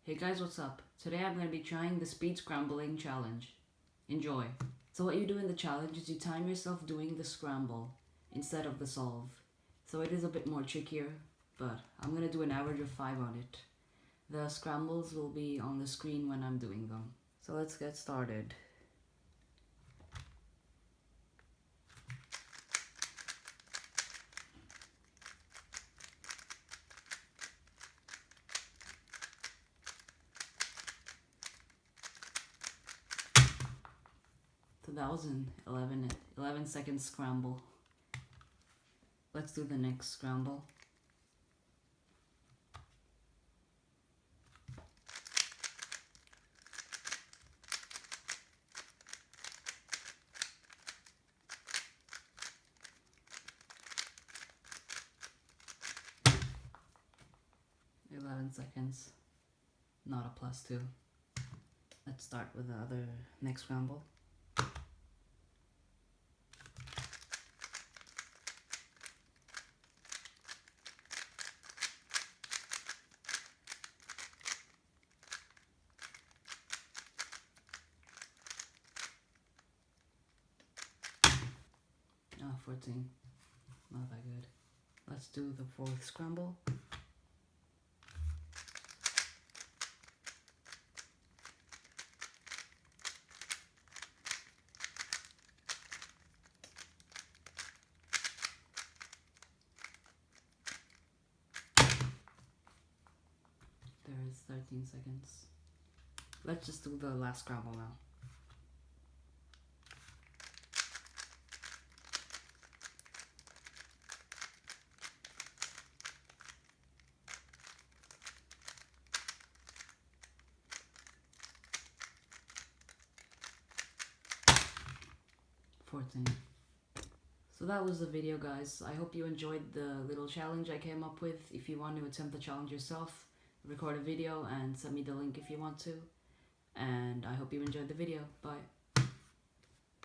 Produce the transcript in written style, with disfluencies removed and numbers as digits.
Hey guys, what's up? Today I'm going to be trying the speed scrambling challenge. Enjoy. So what you do in the challenge is you time yourself doing the scramble instead of the solve. So it is a bit more trickier, but I'm going to do an average of 5 on it. The scrambles will be on the screen when I'm doing them. So let's get started. So that was an 11 second scramble. Let's do the next scramble. Seconds, not a +2. Let's start with the other next scramble. Ah, 14, not that good. Let's do the fourth scramble. There is 13 seconds. Let's just do the last scramble now. So that was the video, guys. I hope you enjoyed the little challenge I came up with. If you want to attempt the challenge yourself, record a video and send me the link if you want to. And I hope you enjoyed the video. Bye.